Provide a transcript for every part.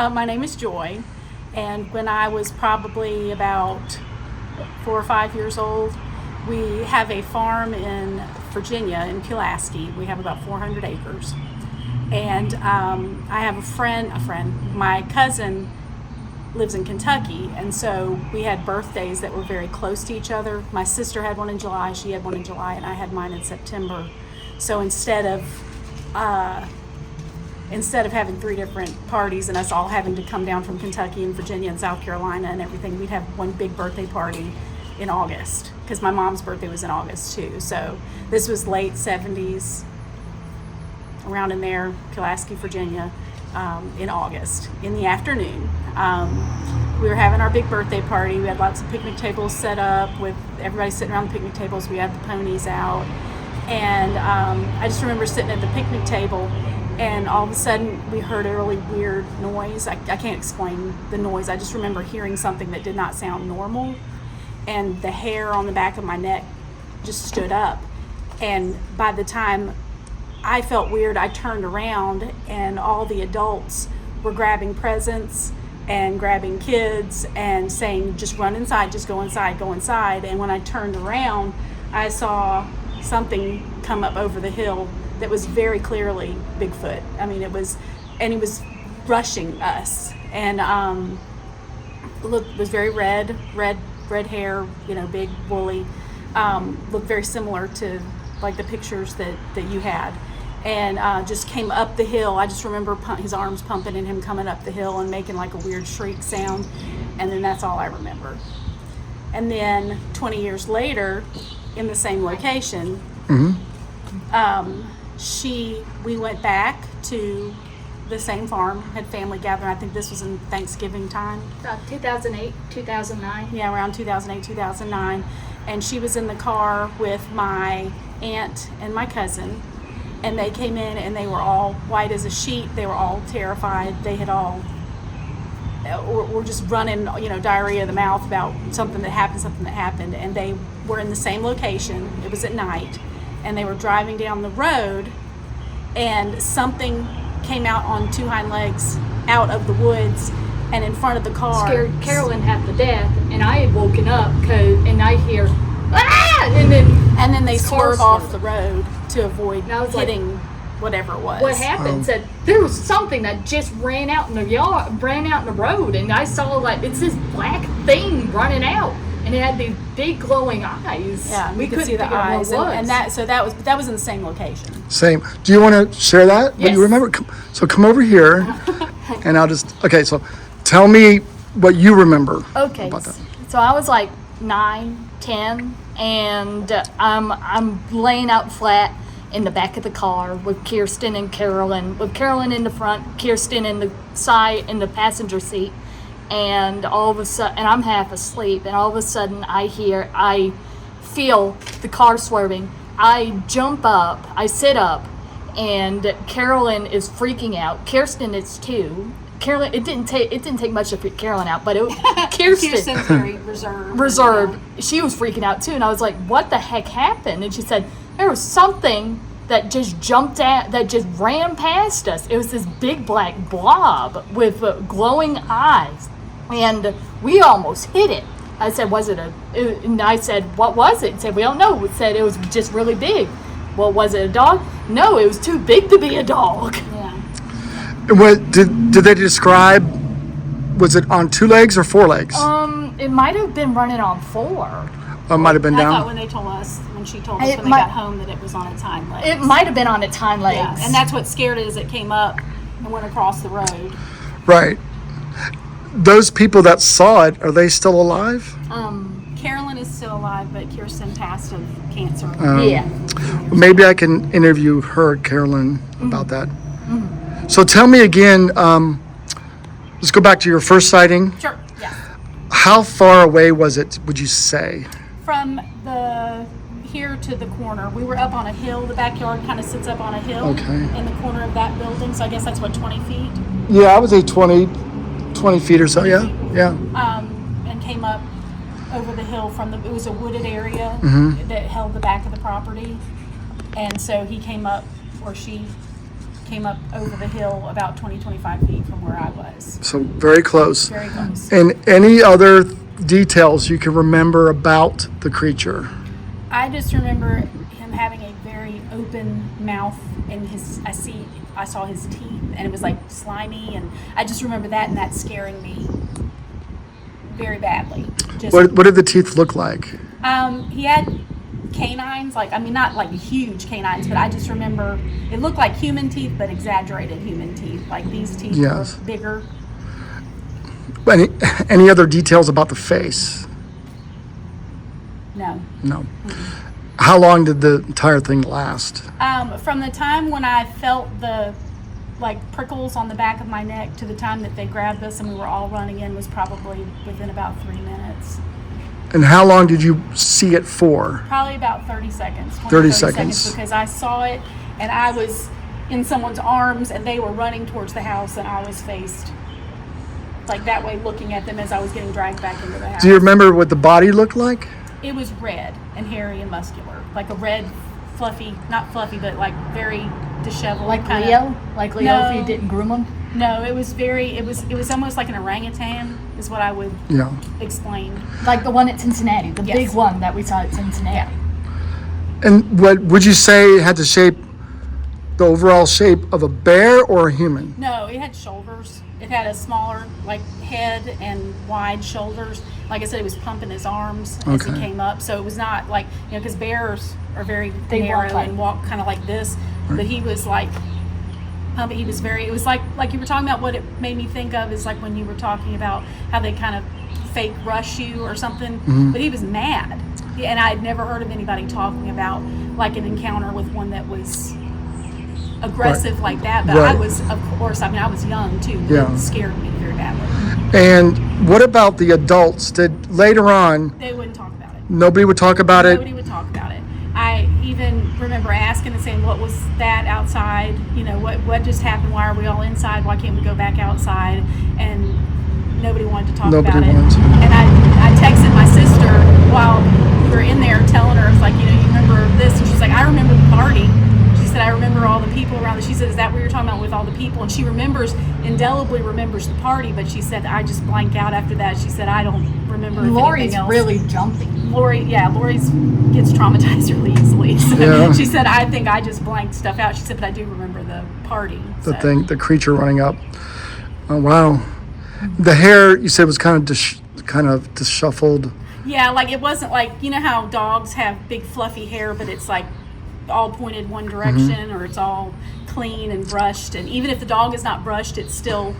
My name is Joy, and when I was probably about 4 or 5 years old, we have a farm in Virginia, in Pulaski. We have about 400 acres. And I have a friend, my cousin lives in Kentucky, and so we had birthdays that were very close to each other. My sister had one in July, she had one in July, and I had mine in September. So instead of having 3 different parties and us all having to come down from Kentucky and Virginia and South Carolina and everything, we'd have one big birthday party in August, because my mom's birthday was in August too. So this was late 70s, around in there, Pulaski, Virginia, in August, in the afternoon. We were having our big birthday party. We had lots of picnic tables set up with everybody sitting around the picnic tables. We had the ponies out. And I just remember sitting at the picnic table, and all of a sudden we heard a really weird noise. I can't explain the noise. I just remember hearing something that did not sound normal. And the hair on the back of my neck just stood up. And by the time I felt weird, I turned around, and all the adults were grabbing presents and grabbing kids and saying, just run inside, just go inside, go inside. And when I turned around, I saw something come up over the hill that was very clearly Bigfoot. I mean, it was rushing us. And it was very red hair, big, woolly. Looked very similar to like the pictures that you had. And just came up the hill. I just remember his arms pumping and him coming up the hill and making like a weird shriek sound. And then that's all I remember. And then 20 years later, in the same location, we went back to the same farm, had family gathering. I think this was in Thanksgiving time. 2008, 2009. Yeah, around 2008, 2009. And she was in the car with my aunt and my cousin. And they came in and they were all white as a sheet. They were all terrified. They had all were just running, diarrhea of the mouth about something that happened. And they were in the same location. It was at night. And they were driving down the road, and something came out on 2 hind legs out of the woods and in front of the car. Scared Carolyn half to death, and I had woken up and I hear, ah! And then they swerve off the road to avoid hitting whatever it was. What happened said there was something that just ran out in the road, and I saw it's this black thing running out, and it had these big glowing eyes. Yeah, we could see the eyes, and that was in the same location. Same. Do you want to share that? Yes. What you remember? So come over here, and I'll just. Okay, so tell me what you remember. Okay. About that. So I was like 9, 10, and I'm laying out flat in the back of the car with Kirsten and Carolyn, with Carolyn in the front, Kirsten in the side in the passenger seat, and all of a sudden, and I'm half asleep, and all of a sudden I feel the car swerving. I jump up, I sit up, and Carolyn is freaking out. Kirsten is too. Carolyn, it didn't take much to freak Carolyn out, but Kirsten's very reserved. Yeah. She was freaking out too, and I was like, "What the heck happened?" And she said, "There was something that just jumped out, that just ran past us. It was this big black blob with glowing eyes, and we almost hit it." I said, and I said, "What was it?" It said, "We don't know." It said it was just really big. Well, was it a dog? No, it was too big to be a dog. Yeah. What did they describe? Was it on 2 legs or 4 legs? It might have been running on 4. It might have been down. I thought when she told us when they got home that it was on its hind legs. It might have been on its hind legs. Yeah, and that's what scared it, as it came up and went across the road. Right. Those people that saw it, are they still alive? Carolyn is still alive, but Kirsten passed of cancer. Yeah. Maybe I can interview her, Carolyn, about that. Mm-hmm. So tell me again, let's go back to your first sighting. Sure, yeah. How far away was it, would you say? From here to the corner. We were up on a hill. The backyard kind of sits up on a hill in the corner of that building. So I guess that's 20 feet? Yeah, I would say 20 feet or so, yeah. And came up over the hill it was a wooded area that held the back of the property. And so he came up, or she came up over the hill about 20-25 feet from where I was. So very close. Very close. And any other details you can remember about the creature? I just remember him having a very open mouth, and I saw his teeth, and it was like slimy, and I just remember that, and that scaring me very badly. Just, What did the teeth look like? he had canines, not like huge canines, but I just remember it looked like human teeth, but exaggerated human teeth. Like these teeth Yes. were bigger. Any other details about the face? No. No. How long did the entire thing last? From the time when I felt the prickles on the back of my neck to the time that they grabbed us and we were all running in was probably within about 3 minutes. And how long did you see it for? Probably about 30 seconds. 30 seconds. Because I saw it and I was in someone's arms and they were running towards the house and I was faced like that way looking at them as I was getting dragged back into the house. Do you remember what the body looked like? It was red and hairy and muscular. Like a red, fluffy, not fluffy, but like very disheveled. Like kinda. Leo? Like Leo No. if you didn't groom him? No, it was almost like an orangutan is what I would Yeah. explain. Like the one at Cincinnati, the Yes. big one that we saw at Cincinnati. Yeah. And what would you say had the overall shape of a bear or a human? No, it had shoulders. It had a smaller head and wide shoulders. Like I said, it was pumping his arms as he Okay. came up. So it was not like, because bears are very They narrow walk like- and walk kind of like this. But he was like pumping. He was it was like you were talking about. What it made me think of is like when you were talking about how they kind of fake rush you or something. Mm-hmm. But he was mad. And I had never heard of anybody talking about like an encounter with one that was aggressive like that, but Right. I was, of course, I was young too, but Yeah. it scared me very badly. And what about the adults? Did later on They wouldn't talk about it. nobody would talk about it? Nobody would talk about it. I even remember asking and saying, what was that outside? What just happened? Why are we all inside? Why can't we go back outside? And nobody wanted to talk Nobody about it. wanted to. And I texted my sister while we were in there telling her, it's like, you remember this? And she's like, I remember the party. She said, I remember all the people around. She said, is that what you're talking about with all the people? And she indelibly remembers the party, but she said, I just blank out after that. She said, I don't remember Lori's anything else. really jumpy. Lori gets traumatized really easily. So Yeah. she said, I think I just blanked stuff out. She said, but I do remember the party. The creature running up. Oh wow! The hair you said was kind of disheveled. Yeah, like it wasn't like, how dogs have big fluffy hair, but it's like all pointed one direction or it's all clean and brushed. And even if the dog is not brushed, it still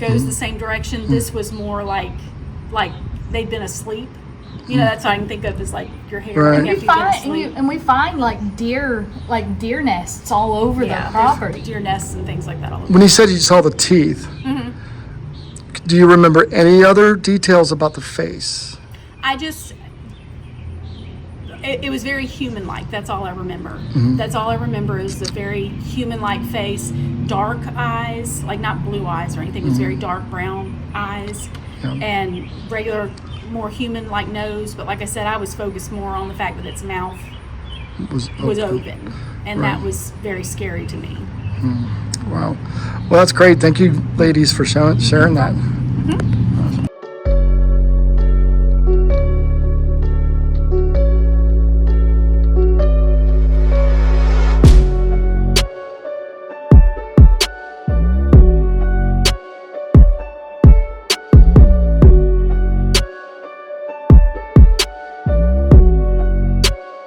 goes the same direction. This was more like they'd been asleep. That's all I can think of is like your hair. Right. Like after you've been asleep. We find like deer nests all over the there's property. deer nests and things like that all over. When you said you saw the teeth, do you remember any other details about the face? It was very human-like. That's all I remember. That's all I remember is the very human-like face, dark eyes, like not blue eyes or anything. It was very dark brown eyes and regular, more human-like nose. But like I said, I was focused more on the fact that its mouth was open. And that was very scary to me. Wow. Well, that's great. Thank you, ladies, for sharing that.